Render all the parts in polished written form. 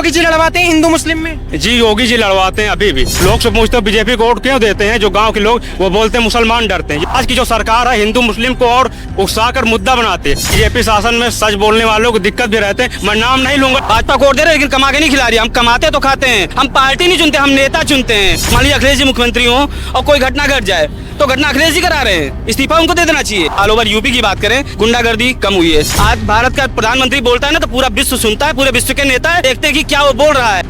योगी जी लड़वाते हैं हिंदू मुस्लिम में? जी योगी जी लड़वाते हैं अभी भी। लोग सब पूछते हैं बीजेपी को वोट क्यों देते हैं, जो गांव के लोग वो बोलते हैं मुसलमान डरते हैं। आज की जो सरकार है हिंदू मुस्लिम को और उकसाकर मुद्दा बनाते हैं। बीजेपी शासन में सच बोलने वालों को दिक्कत भी रहते हैं। मैं नाम नहीं लूंगा। भाजपा को वोट दे रहे लेकिन कमा के नहीं खिला रही। हम कमाते तो खाते हैं, हम पार्टी नहीं चुनते, हम नेता चुनते हैं। मान लीजिए अखिलेश जी मुख्यमंत्री हो और कोई घटना घट जाए तो घटना अखिलेश जी करा रहे हैं, इस्तीफा उनको दे देना चाहिए। ऑल ओवर यूपी की बात करें, गुंडागर्दी कम हुई है। आज भारत का प्रधानमंत्री बोलता है ना तो पूरा विश्व सुनता है, पूरे विश्व के नेता है, देखते हैं कि क्या वो बोल रहा है।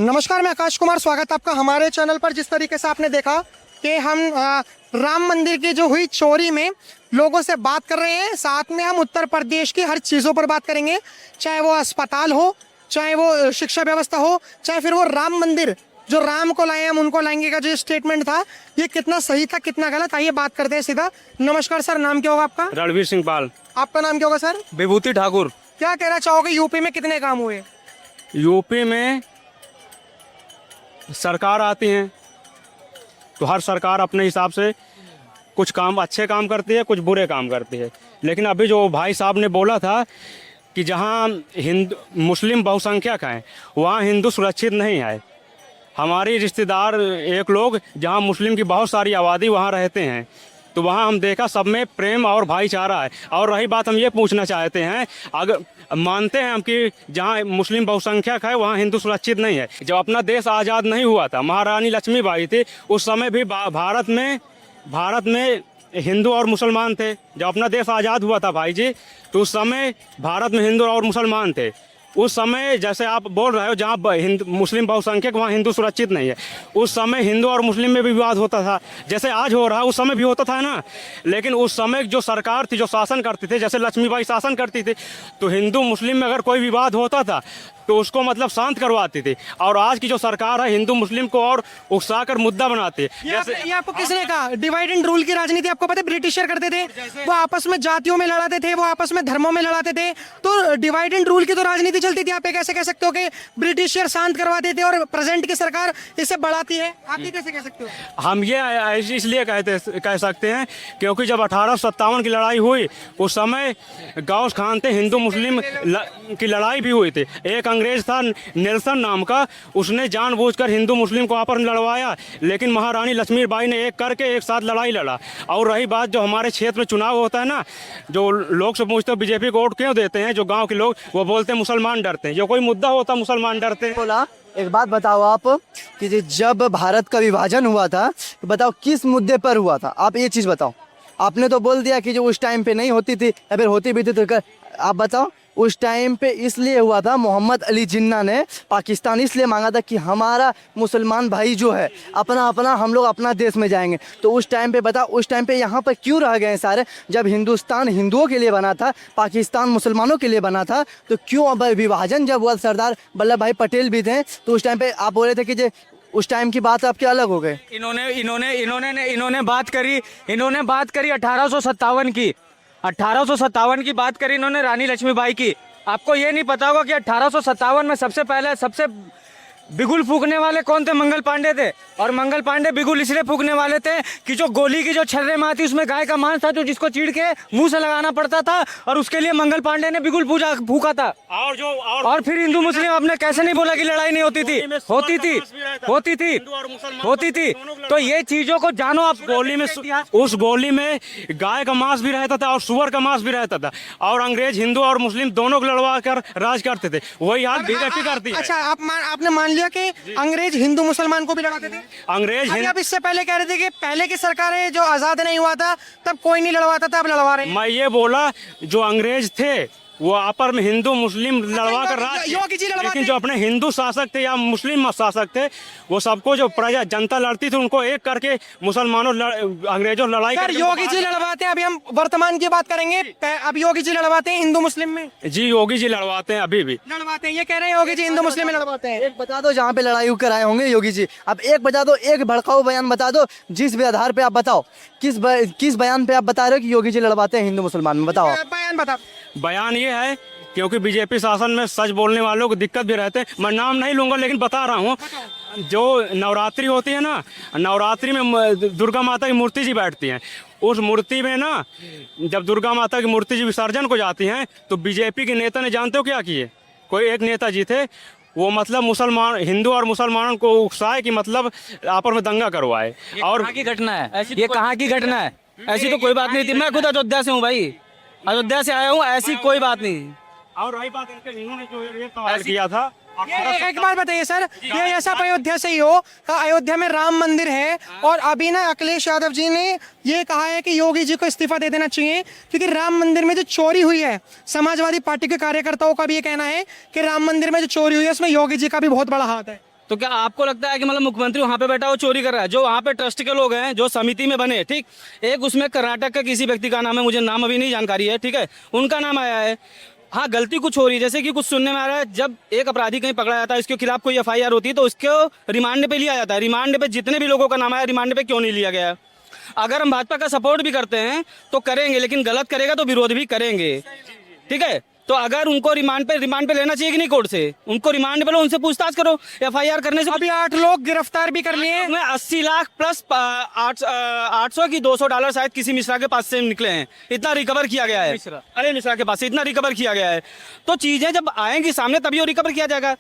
नमस्कार, मैं आकाश कुमार, स्वागत है आपका हमारे चैनल पर। जिस तरीके से आपने देखा कि हम राम मंदिर की जो हुई चोरी में लोगों से बात कर रहे हैं, साथ में हम उत्तर प्रदेश की हर चीज़ों पर बात करेंगे, चाहे वो अस्पताल हो, चाहे वो शिक्षा व्यवस्था हो, चाहे फिर वो राम मंदिर जो राम को लाए हम उनको लाएंगे का जो स्टेटमेंट था, ये कितना सही था कितना गलत। आइए बात करते हैं सीधा। नमस्कार सर, नाम क्या होगा आपका? रणवीर सिंह पाल। आपका नाम क्या होगा सर? विभूति ठाकुर। क्या कहना चाहोगे, यूपी में कितने काम हुए? यूपी में सरकार आती है तो हर सरकार अपने हिसाब से कुछ काम अच्छे काम करती है, कुछ बुरे काम करती है। लेकिन अभी जो भाई साहब ने बोला था कि जहाँ हिंदू मुस्लिम बहुसंख्यक हैं वहाँ हिंदू सुरक्षित नहीं है। हमारी रिश्तेदार एक लोग जहाँ मुस्लिम की बहुत सारी आबादी वहाँ रहते हैं, तो वहाँ हम देखा सब में प्रेम और भाईचारा है। और रही बात, हम ये पूछना चाहते हैं, अगर मानते हैं हम कि जहाँ मुस्लिम बहुसंख्यक है वहाँ हिंदू सुरक्षित नहीं है। जब अपना देश आज़ाद नहीं हुआ था, महारानी लक्ष्मीबाई थी, उस समय भी भारत में हिंदू और मुसलमान थे। जब अपना देश आज़ाद हुआ था भाई जी, तो उस समय भारत में हिंदू और मुसलमान थे। उस समय जैसे आप बोल रहे हो जहाँ मुस्लिम बहुसंख्यक वहाँ हिंदू सुरक्षित नहीं है, उस समय हिंदू और मुस्लिम में भी विवाद होता था, जैसे आज हो रहा है उस समय भी होता था ना। लेकिन उस समय जो सरकार थी, जो शासन करती थी, जैसे लक्ष्मीबाई शासन करती थी, तो हिंदू मुस्लिम में अगर कोई विवाद होता था तो उसको मतलब शांत करवाती थी। और आज की जो सरकार है हिंदू मुस्लिम को और उकसाकर मुद्दा बनाती है। ये आपको किसने कहा? डिवाइड एंड रूल की राजनीति आपको पता है ब्रिटिशर करते थे, वो आपस में जातियों में लड़ाते थे, वो आपस में धर्मों में लड़ाते थे। तो डिवाइड एंड रूल की तो राजनीति चलती थी। आप कैसे कह सकते हो कि ब्रिटिशर शांत करवाते थे और प्रेजेंट की सरकार इसे बढ़ाती है? आप ये कैसे कह सकते हो? हम ये इसलिए कह सकते हैं क्योंकि जब 1857 की लड़ाई हुई उस समय गौस खान थे, हिंदू मुस्लिम की लड़ाई भी हुई थी। एक अंग्रेज था नेल्सन नाम का, उसने जानबूझकर हिंदू मुस्लिम को आपस में लड़वाया, लेकिन महारानी लक्ष्मीबाई ने एक करके एक साथ लड़ाई लड़ा। और रही बात, जो हमारे क्षेत्र में चुनाव होता है ना, जो लोग सब पूछते हैं बीजेपी को वोट क्यों देते हैं, जो गांव के लोग वो बोलते हैं मुसलमान डरते हैं। जो कोई मुद्दा होता है मुसलमान डरते हैं। बोला एक बात बताओ आप कि जब भारत का विभाजन हुआ था तो बताओ किस मुद्दे पर हुआ था? आप ये चीज़ बताओ। आपने तो बोल दिया कि जो उस टाइम पे नहीं होती थी या फिर होती भी थी, तो आप बताओ। उस टाइम पे इसलिए हुआ था, मोहम्मद अली जिन्ना ने पाकिस्तान इसलिए मांगा था कि हमारा मुसलमान भाई जो है अपना हम लोग अपना देश में जाएंगे। तो उस टाइम पे बताओ, उस टाइम पे यहाँ पर क्यों रह गए सारे? जब हिंदुस्तान हिंदुओं के लिए बना था, पाकिस्तान मुसलमानों के लिए बना था, तो क्यों अब विभाजन जब हुआ, सरदार वल्लभ भाई पटेल भी थे, तो उस टाइम पे आप बोले थे कि उस टाइम की बात आपके अलग हो गए। इन्होंने बात करी 1857 की 1857 की बात करी इन्होंने, रानी लक्ष्मीबाई की। आपको ये नहीं पता होगा कि 1857 में सबसे पहले सबसे बिगुल फूकने वाले कौन थे? मंगल पांडे थे। और मंगल पांडे बिगुल इसलिए फूकने वाले थे कि जो गोली की जो छर्रे में आती उसमें गाय का मांस था, जो जिसको चीड़ के मुंह से लगाना पड़ता था, और उसके लिए मंगल पांडे ने बिगुल फूका था। और फिर हिंदू मुस्लिम, आपने कैसे नहीं बोला कि लड़ाई नहीं होती थी? होती थी। तो ये चीजों को जानो आप। उस गोली में गाय का मांस भी रहता था और सुअर का मांस भी रहता था, और अंग्रेज हिंदू और मुस्लिम दोनों को लड़वा कर राज करते थे। वही आज बीजेपी करती है। अच्छा, आपने मान लिया कि अंग्रेज हिंदू मुसलमान को भी लड़ाते थे। अब इससे पहले कह रहे थे कि पहले की सरकारें जो आजाद नहीं हुआ था तब कोई नहीं लड़वाता था, अब लड़वा रहे हैं। मैं ये बोला जो अंग्रेज थे वो आपस में हिंदू मुस्लिम लड़वा कर राज, लेकिन जो अपने हिंदू शासक थे या मुस्लिम शासक थे वो सबको जो प्रजा जनता लड़ती थी उनको एक करके मुसलमानों अंग्रेजों लड़ाई कर योगी जी लड़वाते हैं। अभी हम वर्तमान की बात करेंगे। अब योगी जी लड़वाते हैं हिंदू मुस्लिम में? जी योगी जी लड़वाते हैं, अभी भी लड़वाते हैं। ये कह रहे हैं योगी जी हिंदू मुस्लिम में लड़वाते हैं। एक बता दो जहाँ पे लड़ाई कराए होंगे योगी जी। अब एक बता दो, एक भड़काऊ बयान बता दो जिस भी आधार पे आप बताओ, किस बयान पे आप बता रहे हो कि योगी जी लड़वाते हैं हिंदू मुसलमान में? बताओ। बयान बता। बयान ये है क्योंकि बीजेपी शासन में सच बोलने वालों को दिक्कत भी रहते हैं। मैं नाम नहीं लूँगा लेकिन बता रहा हूँ, जो नवरात्रि होती है ना, नवरात्रि में दुर्गा माता की मूर्ति जी बैठती हैं, उस मूर्ति में ना जब दुर्गा माता की मूर्ति जी विसर्जन को जाती हैं तो बीजेपी के नेता ने जानते हो क्या किए? कोई एक नेता जी थे, वो मतलब मुसलमान, हिंदू और मुसलमानों को उकसाए कि मतलब आपस में दंगा करवाए। और कहाँ की घटना है? ये कहाँ की घटना है? ऐसी तो कोई बात नहीं थी। मैं खुद अयोध्या से हूँ भाई, अयोध्या से आया हूँ, ऐसी कोई बात नहीं। और रही बात इन्होंने जो ये सवाल किया था, एक बात बताइए सर, ये ऐसा अयोध्या से ही हो, अयोध्या में राम मंदिर है और अभी ना अखिलेश यादव जी ने ये कहा है कि योगी जी को इस्तीफा दे देना चाहिए क्योंकि राम मंदिर में जो चोरी हुई है, समाजवादी पार्टी के कार्यकर्ताओं का भी ये कहना है कि राम मंदिर में जो चोरी हुई है उसमें योगी जी का भी बहुत बड़ा हाथ है। तो क्या आपको लगता है कि मतलब मुख्यमंत्री वहाँ पे बैठा वो चोरी कर रहा है? जो वहाँ पे ट्रस्ट के लोग हैं, जो समिति में बने, ठीक, एक उसमें कर्नाटक का किसी व्यक्ति का नाम है, मुझे नाम अभी नहीं जानकारी है, ठीक है, उनका नाम आया है। हाँ, गलती कुछ हो रही है, जैसे कि कुछ सुनने में आ रहा है, जब एक अपराधी कहीं पकड़ा जाता है, इसके खिलाफ कोई एफआईआर होती है तो उसको रिमांड पे लिया जाता है। रिमांड पे जितने भी लोगों का नाम आया, रिमांड पे क्यों नहीं लिया गया? अगर हम भाजपा का सपोर्ट भी करते हैं तो करेंगे, लेकिन गलत करेगा तो विरोध भी करेंगे, ठीक है? तो अगर उनको रिमांड पे लेना चाहिए कि नहीं कोर्ट से? उनको रिमांड पे लो, उनसे पूछताछ करो। एफआईआर करने से अभी 8 लोग गिरफ्तार भी कर लिए। में 80 लाख प्लस 800 की $200 शायद किसी मिश्रा के पास से निकले हैं, इतना रिकवर किया गया है। अरे मिश्रा के पास से इतना रिकवर किया गया है। तो चीजें जब आएंगी सामने तभी वो रिकवर किया जाएगा।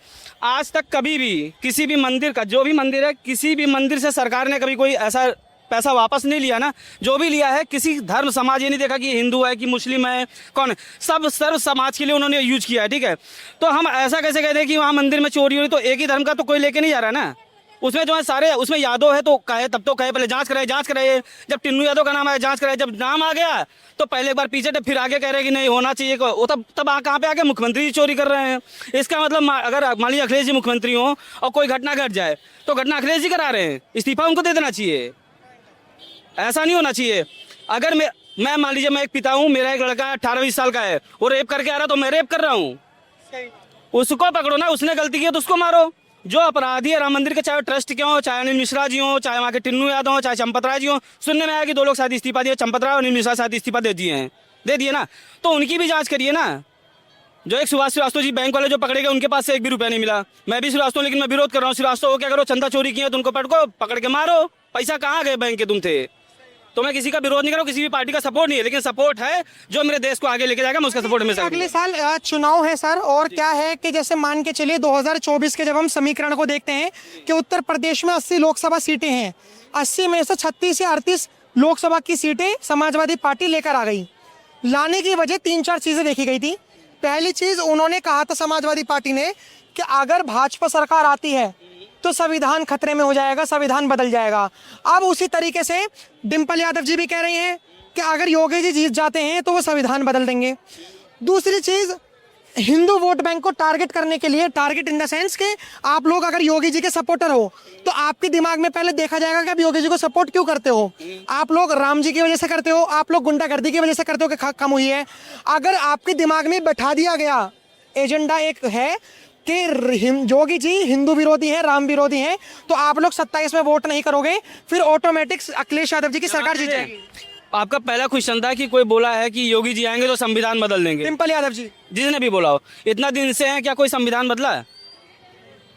आज तक कभी भी किसी भी मंदिर का, जो भी मंदिर है, किसी भी मंदिर से सरकार ने कभी कोई ऐसा पैसा वापस नहीं लिया ना। जो भी लिया है, किसी धर्म समाज ये नहीं देखा कि हिंदू है कि मुस्लिम है, कौन है, सब सर्व समाज के लिए उन्होंने यूज किया है, ठीक है? तो हम ऐसा कैसे कहते हैं कि वहाँ मंदिर में चोरी हुई? तो एक ही धर्म का तो कोई लेके नहीं जा रहा ना। उसमें जो है सारे, उसमें यादव है तो कहे, तब तो कहे पहले जांच कराइए। जब टिन्नू यादव का नाम आया, जांच कराइए। जब नाम आ गया तो पहले एक बार पीछे फिर आगे कह रहे कि नहीं होना चाहिए, वो तब कहाँ पे आके मुख्यमंत्री जी चोरी कर रहे हैं। इसका मतलब अगर मान लीजिए अखिलेश जी मुख्यमंत्री हो और कोई घटना घट जाए तो घटना अखिलेश जी करा रहे हैं, इस्तीफा उनको दे देना चाहिए। ऐसा नहीं होना चाहिए। अगर मैं मान लीजिए मैं एक पिता हूँ, मेरा एक लड़का 18-20 साल का है, वो रेप करके आ रहा तो मैं रेप कर रहा हूँ, उसको पकड़ो ना। उसने गलती की तो उसको मारो। जो अपराधी है राम मंदिर के, चाहे ट्रस्ट के हो, चाहे अनिल मिश्रा जी हो, चाहे वहाँ के टिन्नू यादव हो, चाहे चंपत राय जी हो। सुनने में आया कि 2 लोग शायद इस्तीफा दिए, चंपत राय और अनिल मिश्रा शायद इस्तीफा दे दिए ना। तो उनकी भी जाँच करिए ना। जो एक सुभाष श्रीवास्तव जी बैंक वाले जो पकड़े गए, उनके पास से 1 भी रुपया नहीं मिला। मैं भी श्रीवास्तव, लेकिन मैं विरोध कर रहा हूँ। श्रीवास्तव क्या करो, चंदा चोरी किए तो उनको पकड़ के मारो। पैसा कहाँ गए बैंक के तुम थे? तो मैं किसी का विरोध नहीं कर रहा हूँ, किसी भी पार्टी का सपोर्ट नहीं है, लेकिन सपोर्ट है जो मेरे देश को आगे लेके जाएगा, मैं उसका सपोर्ट हमेशा। अगले साल चुनाव है सर, और क्या है कि जैसे मान के चलिए 2024 के जब हम समीकरण को देखते हैं कि उत्तर प्रदेश में 80 लोकसभा सीटें हैं, 80 में से 36 या 38 लोकसभा की सीटें समाजवादी पार्टी लेकर आ गई। लाने की वजह 3-4 चीजें देखी गई थी। पहली चीज, उन्होंने कहा था समाजवादी पार्टी ने कि अगर भाजपा सरकार आती है तो संविधान खतरे में हो जाएगा, संविधान बदल जाएगा। अब उसी तरीके से डिम्पल यादव जी भी कह रही हैं कि अगर योगी जी जीत जाते हैं तो वो संविधान बदल देंगे। दूसरी चीज, हिंदू वोट बैंक को टारगेट करने के लिए, टारगेट इन द सेंस कि आप लोग अगर योगी जी के सपोर्टर हो तो आपके दिमाग में पहले देखा जाएगा कि आप योगी जी को सपोर्ट क्यों करते हो। आप लोग राम जी की वजह से करते हो, आप लोग गुंडागर्दी की वजह से करते हो कि कम हुई है। अगर आपके दिमाग में बैठा दिया गया एजेंडा एक है कि योगी जी हिंदू विरोधी हैं, राम विरोधी हैं, तो आप लोग 27 में वोट नहीं करोगे, फिर ऑटोमेटिक अखिलेश यादव जी की सरकार जीत जाएगी। आपका पहला क्वेश्चन था कि कोई बोला है कि योगी जी आएंगे तो संविधान बदल देंगे। डिम्पल यादव जी, जिसने भी बोला हो, इतना दिन से है, क्या कोई संविधान बदला है?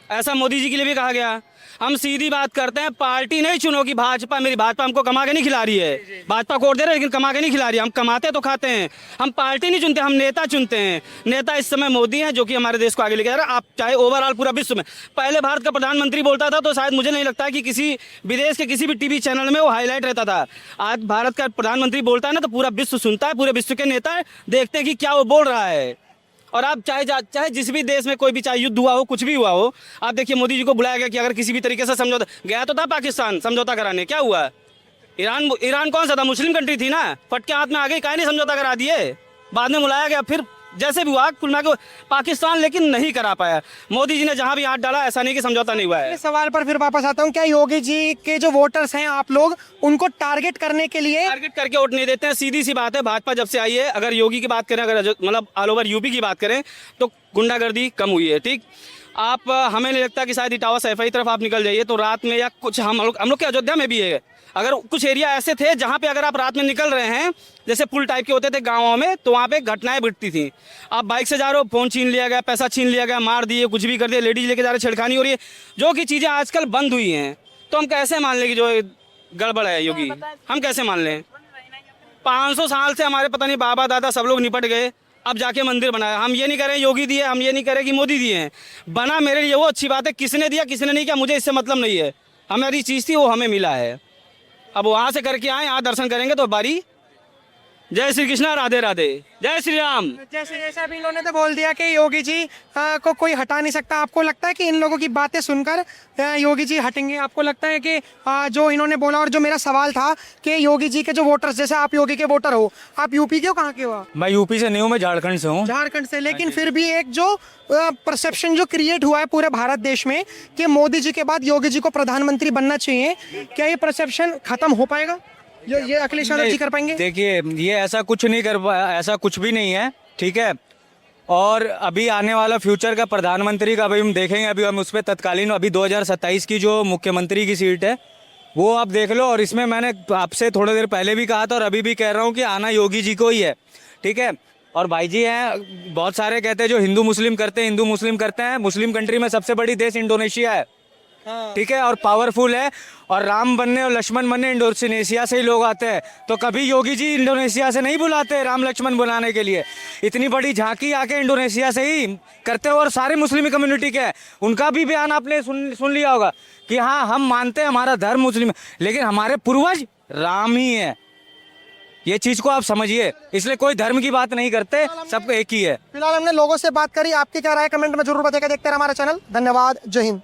ऐसा मोदी जी के लिए भी कहा गया। हम सीधी बात करते हैं, पार्टी नहीं चुनो कि भाजपा, मेरी भाजपा हमको कमा के नहीं खिला रही है। भाजपा को वोट दे रहे लेकिन कमा के नहीं खिला रही है। हम कमाते तो खाते हैं, हम पार्टी नहीं चुनते, हम नेता चुनते हैं। नेता इस समय मोदी हैं जो कि हमारे देश को आगे लेके जा रहा है। आप चाहे ओवरऑल पूरा विश्व में, पहले भारत का प्रधानमंत्री बोलता था तो शायद मुझे नहीं लगता कि किसी विदेश के किसी भी टीवी चैनल में वो हाईलाइट रहता था। आज भारत का प्रधानमंत्री बोलता है ना तो पूरा विश्व सुनता है, पूरे विश्व के नेता देखते हैं कि क्या वो बोल रहा है। और आप चाहे जिस भी देश में कोई भी, चाहे युद्ध हुआ हो, कुछ भी हुआ हो, आप देखिए मोदी जी को बुलाया गया कि अगर किसी भी तरीके से समझौता, गया तो था पाकिस्तान समझौता कराने, क्या हुआ? ईरान कौन सा था? मुस्लिम कंट्री थी ना, फट के हाथ में आ गई, काहे नहीं समझौता करा दिए? बाद में बुलाया गया, फिर जैसे भी हुआ कुल मिला के पाकिस्तान लेकिन नहीं करा पाया। मोदी जी ने जहां भी हाथ डाला, ऐसा नहीं कि समझौता नहीं हुआ है। इस सवाल पर फिर वापस आता हूं, क्या योगी जी के जो वोटर्स हैं, आप लोग उनको टारगेट करने के लिए टारगेट करके वोट नहीं देते हैं? सीधी सी बात है, भाजपा जब से आई है, अगर योगी की बात करें, अगर मतलब ऑल ओवर यूपी की बात करें तो गुंडागर्दी कम हुई है, ठीक। आप हमें नहीं लगता कि शायद इटावा सैफई तरफ आप निकल जाइए तो रात में या कुछ, हम लोग के अयोध्या में भी है, अगर कुछ एरिया ऐसे थे जहाँ पे अगर आप रात में निकल रहे हैं, जैसे पुल टाइप के होते थे गाँवों में, तो वहाँ पे घटनाएं घटती थी। आप बाइक से जा रहे हो, फ़ोन छीन लिया गया, पैसा छीन लिया गया, मार दिए, कुछ भी कर दिया, लेडीज लेके जा रहे, छेड़खानी हो रही है, जो कि चीज़ें आजकल बंद हुई हैं। तो हम कैसे मान लें कि जो गड़बड़ है योगी, हम कैसे मान लें? 500 साल से हमारे पता नहीं बाबा दादा सब लोग निपट गए, अब जाके मंदिर बनाया। हम ये नहीं करें योगी दिए, हम ये नहीं करें कि मोदी दिए हैं। बना मेरे लिए वो अच्छी बात है, किसने दिया किसने नहीं किया मुझे इससे मतलब नहीं है। हमारी चीज़ थी वो हमें मिला है, अब वहाँ से करके आए, यहाँ दर्शन करेंगे तो बारी। जय श्री कृष्णा, राधे राधे, जय श्री राम। जैसे अभी इन्होंने तो बोल दिया कि योगी जी को कोई हटा नहीं सकता। आपको लगता है कि इन लोगों की बातें सुनकर योगी जी हटेंगे? आपको लगता है कि जो इन्होंने बोला, और जो मेरा सवाल था कि योगी जी के जो वोटर्स, जैसे आप योगी के वोटर हो, आप यूपी के हो, कहाँ के हो? मैं यूपी से नहीं हूँ, मैं झारखंड से हूँ। झारखंड से। लेकिन फिर भी एक जो परसेप्शन जो क्रिएट हुआ है पूरे भारत देश में कि मोदी जी के बाद योगी जी को प्रधानमंत्री बनना चाहिए, क्या ये परसेप्शन खत्म हो पाएगा? ये अखिलेश यादव जी कर पाएंगे? देखिए, ये ऐसा कुछ नहीं ऐसा कुछ भी नहीं है, ठीक है। और अभी आने वाला फ्यूचर का प्रधानमंत्री का अभी हम देखेंगे, अभी हम उस पर तत्कालीन अभी 2027 की जो मुख्यमंत्री की सीट है वो आप देख लो। और इसमें मैंने आपसे थोड़ी देर पहले भी कहा था और अभी भी कह रहा हूँ कि आना योगी जी को ही है, ठीक है। और भाई जी हैं, बहुत सारे कहते हैं जो हिंदू मुस्लिम करते हैं। मुस्लिम कंट्री में सबसे बड़ी देश इंडोनेशिया है, ठीक है, और पावरफुल है। और राम बनने और लक्ष्मण बनने इंडोनेशिया से ही लोग आते हैं, तो कभी योगी जी इंडोनेशिया से नहीं बुलाते राम लक्ष्मण बुलाने के लिए। इतनी बड़ी झांकी आके इंडोनेशिया से ही करते हो। और सारे मुस्लिम कम्युनिटी के हैं, उनका भी बयान आपने सुन लिया होगा कि हाँ हम मानते हैं हमारा धर्म मुस्लिम है, लेकिन हमारे पूर्वज राम ही है। ये चीज को आप समझिए, इसलिए कोई धर्म की बात नहीं करते, सब एक ही है। फिलहाल हमने लोगों से बात करी। आपकी क्या राय कमेंट में जरूर बताइएगा। देखते रहे हमारा चैनल। धन्यवाद, जय हिंद।